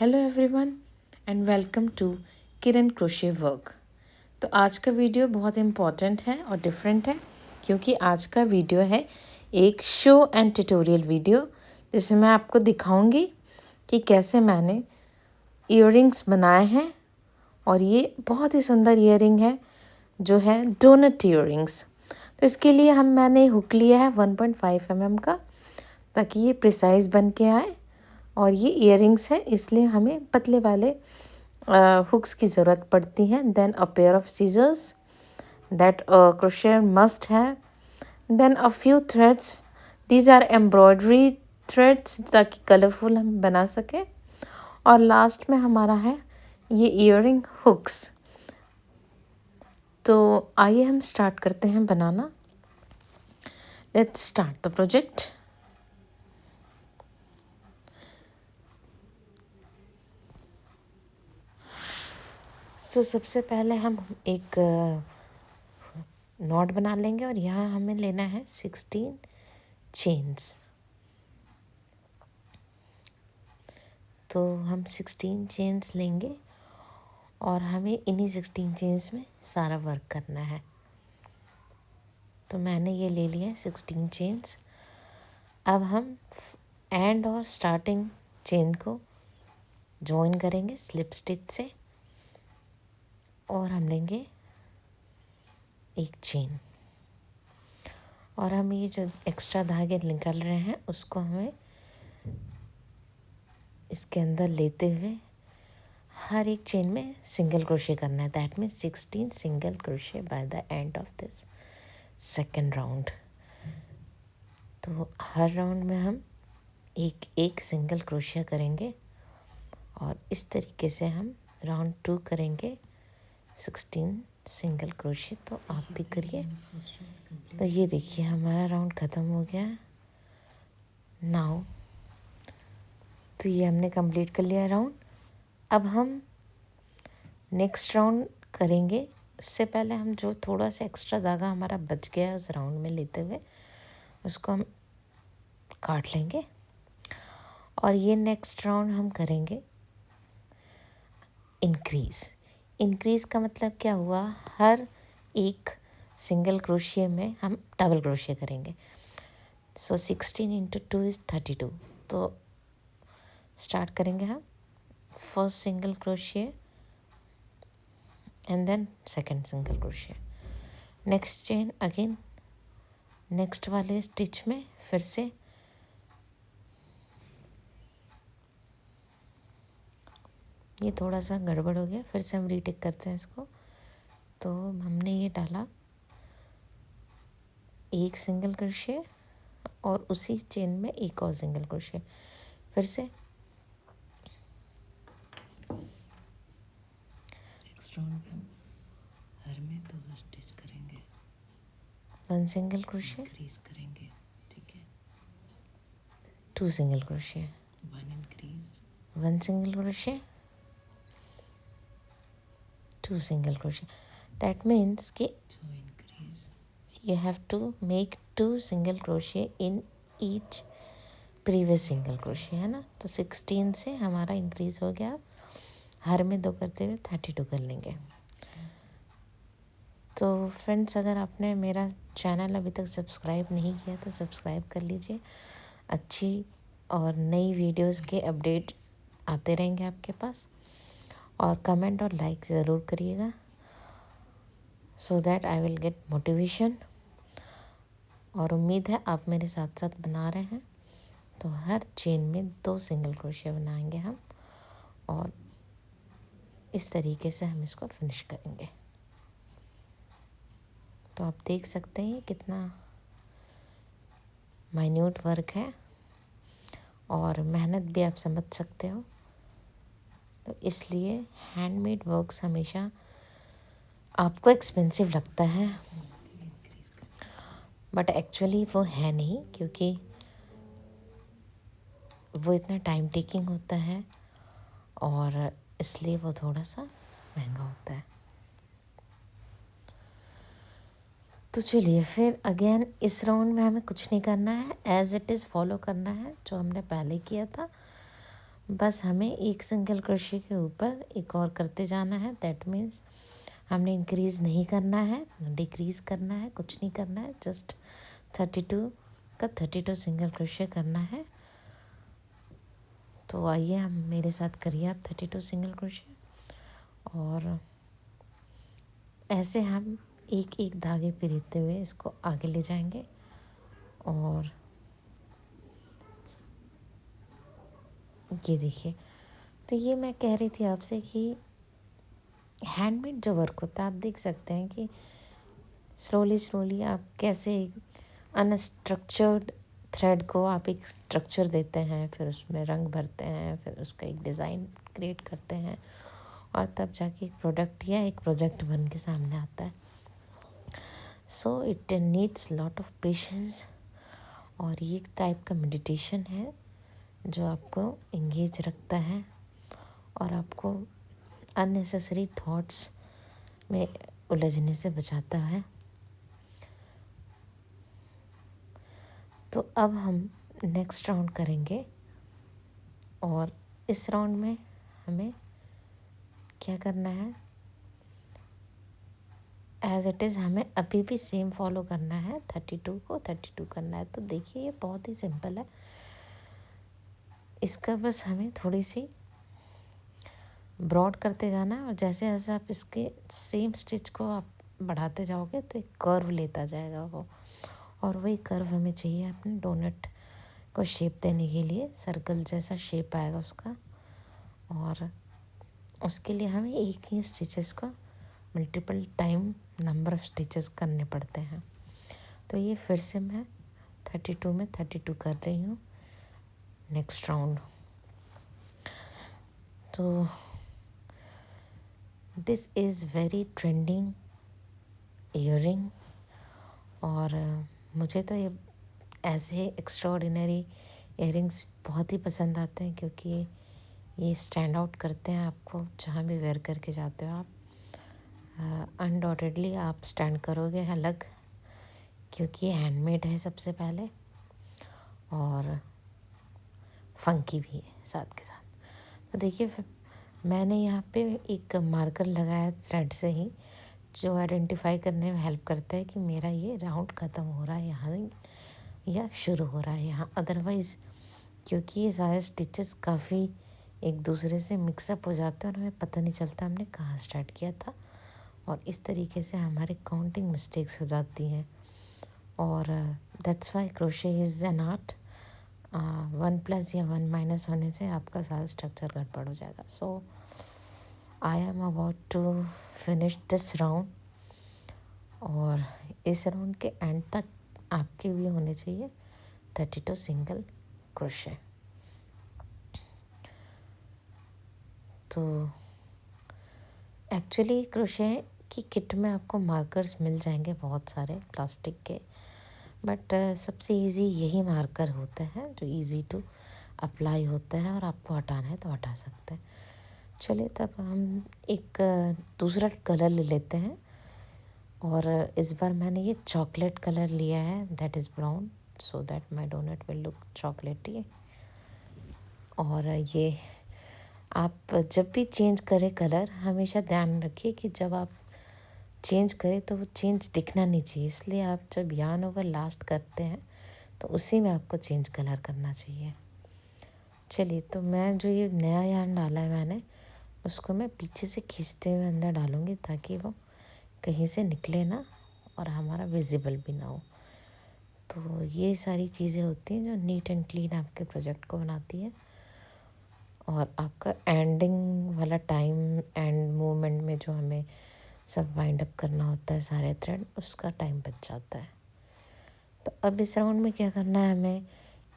Hello everyone and welcome to Kiran crochet work. तो आज का वीडियो बहुत इम्पॉर्टेंट है और डिफरेंट है क्योंकि आज का वीडियो है एक शो एंड ट्यूटोरियल वीडियो जिसमें मैं आपको दिखाऊंगी कि कैसे मैंने इयररिंग्स बनाए हैं। और ये बहुत ही सुंदर इयररिंग है जो है डोनट इयररिंग्स। तो इसके लिए मैंने हुक लिया है 1.5 mm का, ताकि ये प्रिसाइज बन के आए। और ये इयररिंग्स है इसलिए हमें पतले वाले हुक्स की ज़रूरत पड़ती है। Then a pair of scissors that crocheter must है। Then a few threads, these are embroidery threads ताकि कलरफुल हम बना सकें। और लास्ट में हमारा है ये इयररिंग हुक्स। तो आइए हम स्टार्ट करते हैं बनाना। Let's start the project. सबसे पहले हम एक नॉट बना लेंगे और यहाँ हमें लेना है 16 चेन्स। तो हम 16 चेन्स लेंगे और हमें इन्हीं 16 चेन्स में सारा वर्क करना है। तो मैंने ये ले लिया है 16 चेन्स। अब हम एंड और स्टार्टिंग चेन को जॉइन करेंगे स्लिप स्टिच से और हम लेंगे एक चेन। और हम ये जो एक्स्ट्रा धागे निकल रहे हैं उसको हमें इसके अंदर लेते हुए हर एक चेन में सिंगल क्रोशे करना है। That means 16 single crochet by the end of this second round. तो हर राउंड में हम एक एक सिंगल क्रोशिया करेंगे और इस तरीके से हम राउंड 2 करेंगे 16 सिंगल क्रोशे। तो आप भी करिए। तो ये देखिए हमारा राउंड ख़त्म हो गया नाउ। तो ये हमने कंप्लीट कर लिया राउंड। अब हम नेक्स्ट राउंड करेंगे। उससे पहले हम जो थोड़ा सा एक्स्ट्रा धागा हमारा बच गया है उस राउंड में लेते हुए उसको हम काट लेंगे। और ये नेक्स्ट राउंड हम करेंगे इंक्रीज़ का मतलब क्या हुआ, हर एक सिंगल क्रोशिया में हम डबल क्रोशिया करेंगे। 16 × 2 = 32। तो स्टार्ट करेंगे हम फर्स्ट सिंगल क्रोशिया एंड देन सेकंड सिंगल क्रोशिया। नेक्स्ट चेन अगेन नेक्स्ट वाले स्टिच में फिर से ये थोड़ा सा गड़बड़ हो गया, फिर से हम रीटेक करते हैं इसको। तो हमने ये डाला एक सिंगल क्रोशिया और उसी चेन में एक और सिंगल क्रोशिया। फिर से नेक्स्ट राउंड में हम हर में दो स्टिच करेंगे, 1 सिंगल क्रोशिया, इंक्रीज करेंगे, ठीक है। 2 single crochet, 1 increase, 1 single crochet, 2 single crochet. That means कि 2 increase, you have to make 2 single crochet in each previous single crochet, है ना। तो 16 से हमारा इंक्रीज हो गया। हर में 2 करते हुए 32 कर लेंगे। तो फ्रेंड्स, अगर आपने मेरा चैनल अभी तक सब्सक्राइब नहीं किया तो सब्सक्राइब कर लीजिए। अच्छी और नई वीडियोस के अपडेट आते रहेंगे आपके पास। और कमेंट और लाइक ज़रूर करिएगा so that I will get motivation. और उम्मीद है आप मेरे साथ साथ बना रहे हैं। तो हर चेन में 2 सिंगल क्रोशिया बनाएंगे हम और इस तरीके से हम इसको फिनिश करेंगे। तो आप देख सकते हैं कितना माइन्यूट वर्क है और मेहनत भी आप समझ सकते हो। तो इसलिए हैंडमेड वर्क्स हमेशा आपको एक्सपेंसिव लगता है, बट एक्चुअली वो है नहीं, क्योंकि वो इतना टाइम टेकिंग होता है और इसलिए वो थोड़ा सा महंगा होता है। तो चलिए फिर अगेन इस राउंड में हमें कुछ नहीं करना है, एज इट इज़ फॉलो करना है जो हमने पहले किया था। बस हमें एक सिंगल क्रोशे के ऊपर एक और करते जाना है। दैट मीन्स हमने इंक्रीज़ नहीं करना है, डिक्रीज़ करना है, कुछ नहीं करना है, जस्ट 32 का 32 सिंगल क्रोशे करना है। तो आइए हम मेरे साथ करिए आप 32 सिंगल क्रोशे, और ऐसे हम एक एक धागे पिरोते हुए इसको आगे ले जाएंगे। और ये देखिए, तो ये मैं कह रही थी आपसे कि हैंडमेड जो वर्क होता है, आप देख सकते हैं कि स्लोली स्लोली आप कैसे अनस्ट्रक्चर्ड थ्रेड को आप एक स्ट्रक्चर देते हैं, फिर उसमें रंग भरते हैं, फिर उसका एक डिज़ाइन क्रिएट करते हैं, और तब जाके एक प्रोडक्ट या एक प्रोजेक्ट बन के सामने आता है। So it needs lot of patience, और ये एक टाइप का मेडिटेशन है जो आपको इंगेज रखता है और आपको अननेसेसरी थॉट्स में उलझने से बचाता है। तो अब हम नेक्स्ट राउंड करेंगे, और इस राउंड में हमें क्या करना है, एज इट इज़ हमें अभी भी सेम फॉलो करना है, 32 को 32 करना है। तो देखिए ये बहुत ही सिंपल है, इसका बस हमें थोड़ी सी ब्रॉड करते जाना है, और जैसे जैसे आप इसके सेम स्टिच को आप बढ़ाते जाओगे तो एक कर्व लेता जाएगा वो, और वही कर्व हमें चाहिए अपने डोनट को शेप देने के लिए, सर्कल जैसा शेप आएगा उसका। और उसके लिए हमें एक ही स्टिचेस को multiple time number of stitches करने पड़ते हैं। तो ये फिर से मैं 32 में 32 कर रही हूँ नेक्स्ट राउंड। तो this is very trending earring, और मुझे तो ये ऐसे एक्स्ट्राऑर्डिनरी ईयरिंग्स बहुत ही पसंद आते हैं, क्योंकि ये स्टैंड आउट करते हैं आपको जहाँ भी वेयर करके जाते हो आप। अनडाउटेडली आप स्टैंड करोगे अलग, क्योंकि ये हैंडमेड है सबसे पहले, और फंकी भी है साथ के साथ। तो देखिए मैंने यहाँ पे एक मार्कर लगाया थ्रेड से ही, जो आइडेंटिफाई करने में हेल्प करता है कि मेरा ये राउंड ख़त्म हो रहा है यहाँ या शुरू हो रहा है यहाँ। अदरवाइज़ क्योंकि ये सारे स्टिचेस काफ़ी एक दूसरे से मिक्सअप हो जाते हैं और हमें पता नहीं चलता हमने कहाँ स्टार्ट किया था, और इस तरीके से हमारे काउंटिंग मिस्टेक्स हो जाती हैं। और that's why crochet is an art. 1+ या 1- होने से आपका सारा स्ट्रक्चर गड़बड़ हो जाएगा। So I am about to finish this round, और इस राउंड के एंड तक आपके भी होने चाहिए 32 सिंगल क्रोशे। तो एक्चुअली क्रोशे की किट में आपको मार्कर्स मिल जाएंगे बहुत सारे प्लास्टिक के, बट सबसे इजी यही मार्कर होते हैं जो इजी टू अप्लाई होता है, और आपको हटाना है तो हटा सकते हैं। चलिए तब हम एक दूसरा कलर ले लेते हैं, और इस बार मैंने ये चॉकलेट कलर लिया है, that is brown, so that my donut will look chocolatey. और ये आप जब भी चेंज करें कलर, हमेशा ध्यान रखिए कि जब आप चेंज करें तो वो चेंज दिखना नहीं चाहिए, इसलिए आप जब यार्न ओवर लास्ट करते हैं तो उसी में आपको चेंज कलर करना चाहिए। चलिए तो मैं जो ये नया यार्न डाला है मैंने, उसको मैं पीछे से खींचते हुए अंदर डालूँगी, ताकि वो कहीं से निकले ना और हमारा विजिबल भी ना हो। तो ये सारी चीज़ें होती हैं जो नीट एंड क्लीन आपके प्रोजेक्ट को बनाती है, और आपका एंडिंग वाला टाइम एंड मोमेंट में जो हमें सब वाइंड अप करना होता है सारे थ्रेड, उसका टाइम बच जाता है। तो अब इस राउंड में क्या करना है हमें,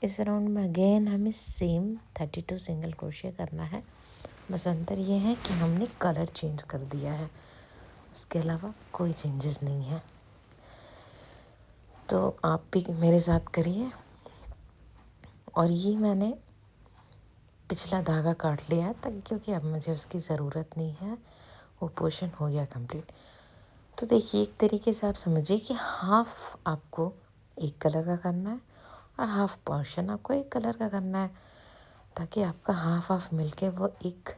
इस राउंड में अगेन हमें सेम 32 सिंगल क्रोशिया करना है, बस अंतर ये है कि हमने कलर चेंज कर दिया है, उसके अलावा कोई चेंजेस नहीं है। तो आप भी मेरे साथ करिए। और ये मैंने पिछला धागा काट लिया है तक, क्योंकि अब मुझे उसकी ज़रूरत नहीं है, वो पोर्शन हो गया कंप्लीट। तो देखिए एक तरीके से आप समझिए कि हाफ आपको एक कलर का करना है और हाफ पोर्शन आपको एक कलर का करना है। ताकि आपका हाफ हाफ मिलके वो एक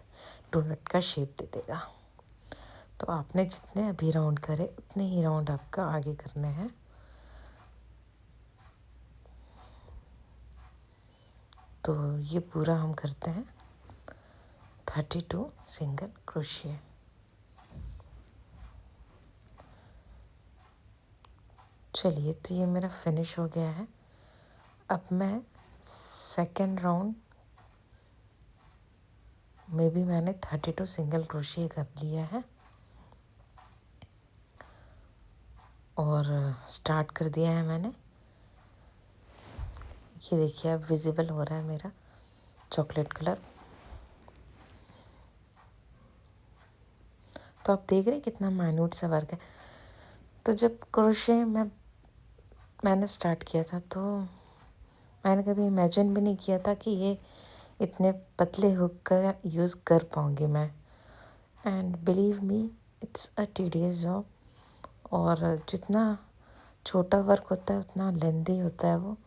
डोनट का शेप दे देगा। तो आपने जितने अभी राउंड करे उतने ही राउंड आपका आगे करने हैं। तो ये पूरा हम करते हैं 32 सिंगल क्रोशिया। चलिए, तो ये मेरा फिनिश हो गया है। अब मैं सेकेंड राउंड में भी मैंने 32 सिंगल क्रोशिया कर लिया है और स्टार्ट कर दिया है मैंने। ये देखिए, अब विजिबल हो रहा है मेरा चॉकलेट कलर। तो आप देख रहे हैं कितना माइन्यूट सा वर्क है। तो जब क्रोशिया मैंने स्टार्ट किया था तो मैंने कभी इमेजिन भी नहीं किया था कि ये इतने पतले हुक का यूज़ कर पाऊँगी मैं। And believe me, it's a tedious job. और जितना छोटा वर्क होता है उतना लेंदी होता है वो।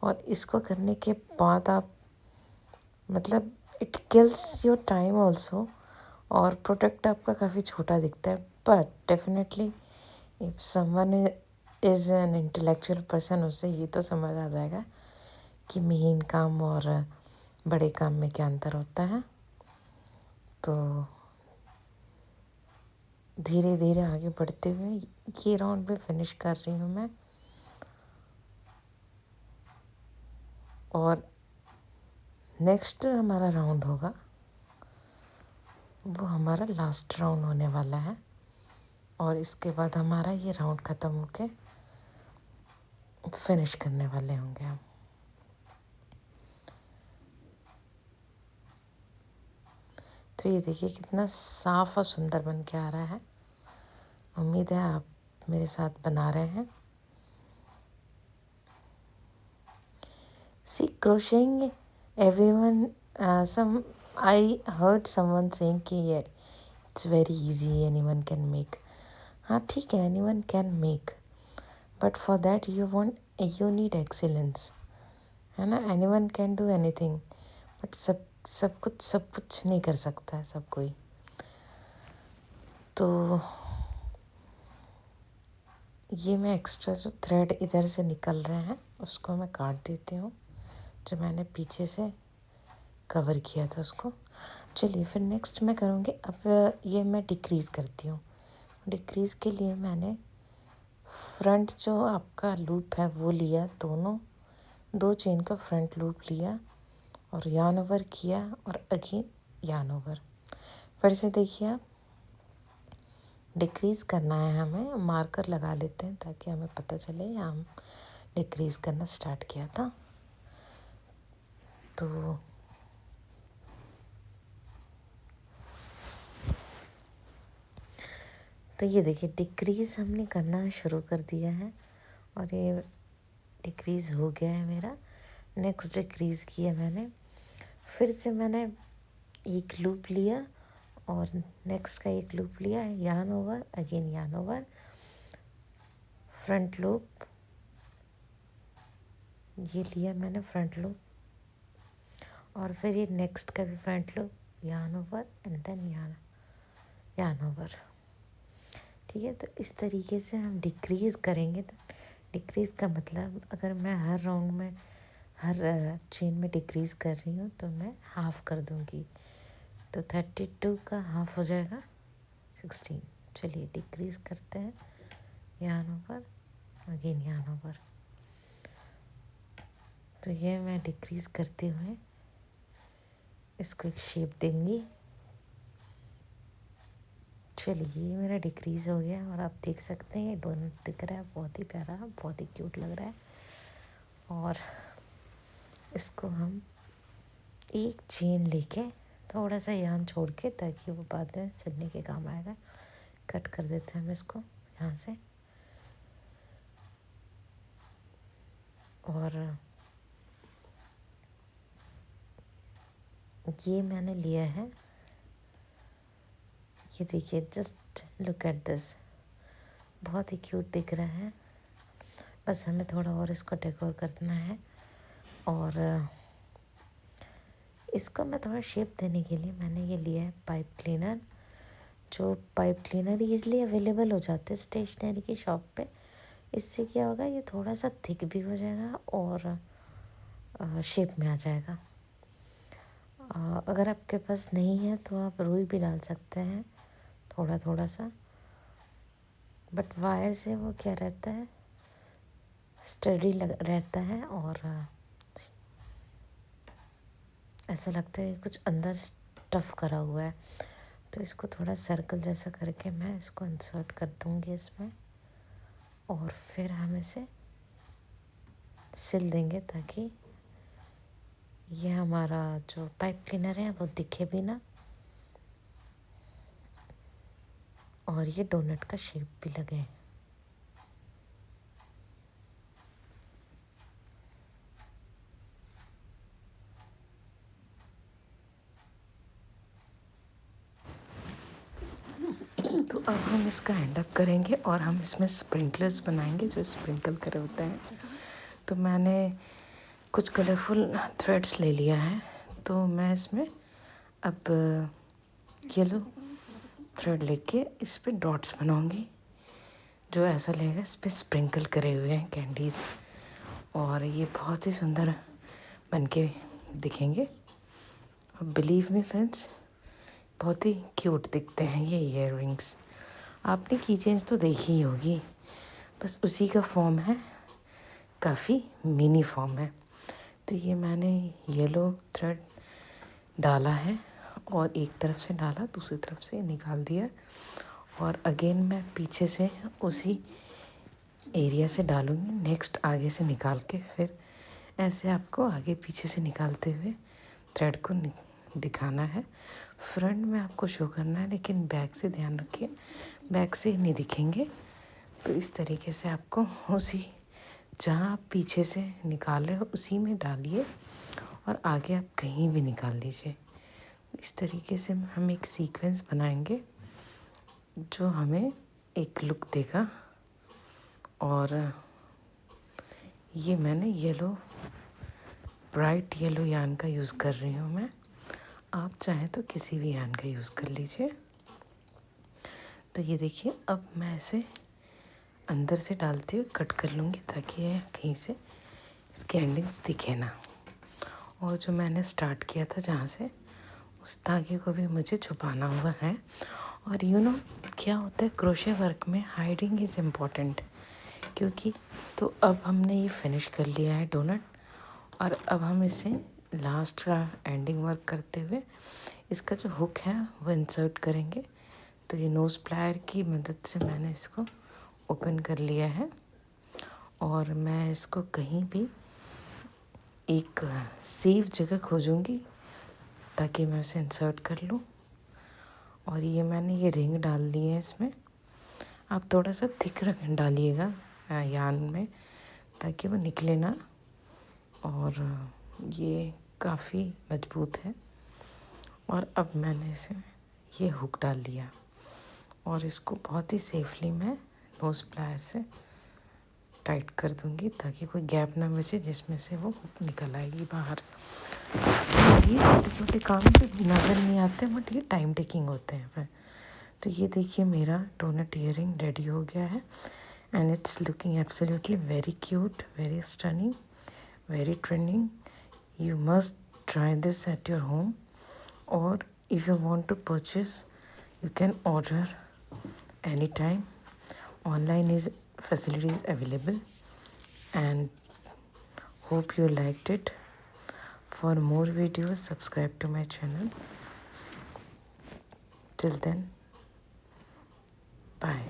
और इसको करने के बाद आप मतलब it kills your time also. और प्रोडक्ट आपका काफ़ी छोटा दिखता है, but definitely if someone is an intellectual person, उससे ये तो समझ आ जाएगा कि महीन काम और बड़े काम में क्या अंतर होता है। तो धीरे धीरे आगे बढ़ते हुए ये राउंड भी फिनिश कर रही हूँ मैं। और नेक्स्ट हमारा राउंड होगा, वो हमारा लास्ट राउंड होने वाला है। और इसके बाद हमारा ये राउंड ख़त्म होके फिनिश करने वाले होंगे हम। तो ये देखिए कितना साफ और सुंदर बन के आ रहा है। उम्मीद है आप मेरे साथ बना रहे हैं। See crocheting everyone, I heard someone saying कि ये it's very easy, anyone can make. हाँ ठीक है, anyone can make, but for that you need excellence, है ना। Anyone can do anything, but सब कुछ नहीं कर सकता है सब कोई। तो ये मैं एक्स्ट्रा जो थ्रेड इधर से निकल रहे हैं उसको मैं काट देती हूँ, जो मैंने पीछे से कवर किया था उसको। चलिए फिर नेक्स्ट मैं करूँगी। अब ये मैं डिक्रीज़ करती हूँ। डिक्रीज़ के लिए मैंने फ्रंट जो आपका लूप है वो लिया, दोनों 2 चेन का फ्रंट लूप लिया और यार्न ओवर किया और अगेन यार्न ओवर। फिर से देखिए, आप डिक्रीज़ करना है हमें। मार्कर लगा लेते हैं ताकि हमें पता चले यहाँ हम डिक्रीज़ करना स्टार्ट किया था। तो ये देखिए डिक्रीज़ हमने करना शुरू कर दिया है और ये डिक्रीज़ हो गया है मेरा। नेक्स्ट डिक्रीज़ किया मैंने, फिर से मैंने एक लूप लिया और नेक्स्ट का एक लूप लिया, yarn over, again yarn over, front loop, ये लिया मैंने फ्रंट लूप, और फिर ये नेक्स्ट का भी front loop, yarn over and then yarn over. ठीक है, तो इस तरीके से हम डिक्रीज़ करेंगे। डिक्रीज़ का मतलब अगर मैं हर राउंड में हर चेन में डिक्रीज़ कर रही हूँ तो मैं हाफ़ कर दूँगी, तो 32 का हाफ़ हो जाएगा 16। चलिए डिक्रीज़ करते हैं, yarn over, again yarn over. तो ये मैं डिक्रीज़ करते हुए इसको एक शेप देंगी। चलिए ये मेरा डिक्रीज़ हो गया और आप देख सकते हैं ये डोनट दिख रहा है, बहुत ही प्यारा, बहुत ही क्यूट लग रहा है। और इसको हम एक चेन लेके थोड़ा सा यार्न छोड़ के, ताकि वो बाद में सिलने के काम आएगा, कट कर देते हैं हम इसको यहाँ से। और ये मैंने लिया है, ये देखिए, जस्ट लुक एट दिस, बहुत ही क्यूट दिख रहा है। बस हमें थोड़ा और इसको डेकोर करना है। और इसको मैं थोड़ा शेप देने के लिए मैंने ये लिया है पाइप क्लीनर। जो पाइप क्लीनर ईज़िली अवेलेबल हो जाते हैं स्टेशनरी की शॉप पे। इससे क्या होगा, ये थोड़ा सा थिक भी हो जाएगा और शेप में आ जाएगा। अगर आपके पास नहीं है तो आप रुई भी डाल सकते हैं थोड़ा थोड़ा सा, बट वायर से वो क्या रहता है, स्टडी रहता है और ऐसा लगता है कुछ अंदर स्टफ़ करा हुआ है। तो इसको थोड़ा सर्कल जैसा करके मैं इसको इंसर्ट कर दूँगी इसमें, और फिर हम इसे सिल देंगे ताकि ये हमारा जो पाइप क्लीनर है वो दिखे भी ना, और ये डोनट का शेप भी लगे। तो अब हम इसका एंड अप करेंगे और हम इसमें स्प्रिंकलर्स बनाएंगे जो स्प्रिंकल करे होते हैं। तो मैंने कुछ कलरफुल थ्रेड्स ले लिया है, तो मैं इसमें अब येलो थ्रेड लेके इस पे डॉट्स बनाऊंगी, जो ऐसा लगेगा इस पे स्प्रिंकल करे हुए हैं कैंडीज़, और ये बहुत ही सुंदर बनके दिखेंगे। और बिलीव मी फ्रेंड्स, बहुत ही क्यूट दिखते हैं ये ईयररिंग्स। आपने की चेंज तो देखी ही होगी, बस उसी का फॉर्म है, काफ़ी मिनी फॉर्म है। तो ये मैंने येलो थ्रेड डाला है और एक तरफ से डाला, दूसरी तरफ से निकाल दिया, और अगेन मैं पीछे से उसी एरिया से डालूँगी, नेक्स्ट आगे से निकाल के, फिर ऐसे आपको आगे पीछे से निकालते हुए थ्रेड को दिखाना है। फ्रंट में आपको शो करना है, लेकिन बैक से ध्यान रखिए, बैक से नहीं दिखेंगे। तो इस तरीके से आपको उसी जहाँ आप पीछे से निकाले हो उसी में डालिए, और आगे आप कहीं भी निकाल लीजिए। इस तरीके से हम एक सीक्वेंस बनाएंगे जो हमें एक लुक देगा। और ये मैंने येलो, ब्राइट येलो यान का यूज़ कर रही हूँ मैं, आप चाहें तो किसी भी यान का यूज़ कर लीजिए। तो ये देखिए, अब मैं इसे अंदर से डालते हुए कट कर लूँगी ताकि ये कहीं से इसके एंडिंग्स दिखे ना। और जो मैंने स्टार्ट किया था जहाँ से, उस धागे को भी मुझे छुपाना हुआ है। और यू नो क्या होता है क्रोशे वर्क में, हाइडिंग इज़ इम्पॉर्टेंट, क्योंकि तो अब हमने ये फिनिश कर लिया है डोनट, और अब हम इसे लास्ट का एंडिंग वर्क करते हुए इसका जो हुक है वो इंसर्ट करेंगे। तो ये नोज़ प्लायर की मदद से मैंने इसको ओपन कर लिया है, और मैं इसको कहीं भी एक सेफ जगह खोजूँगी ताकि मैं उसे इंसर्ट कर लूँ। और ये मैंने ये रिंग डाल दी है इसमें। आप थोड़ा सा थिक डालिएगा यान में ताकि वो निकले ना, और ये काफ़ी मजबूत है। और अब मैंने इसे ये हुक डाल लिया, और इसको बहुत ही सेफली मैं नोज़ प्लायर से टाइट कर दूंगी ताकि कोई गैप ना बचे जिसमें से वो हुक निकल आएगी बाहर। ये छोटे छोटे काम जो नज़र नहीं आते बट ये टाइम टेकिंग होते हैं फिर। तो ये देखिए मेरा डोनट ईयरिंग रेडी हो गया है, and it's looking absolutely very cute, very stunning, very trending. You must try this at your home, or if you want to purchase, you can order anytime. Online is facilities available, and hope you liked it. For more videos, subscribe to my channel. Till then, bye.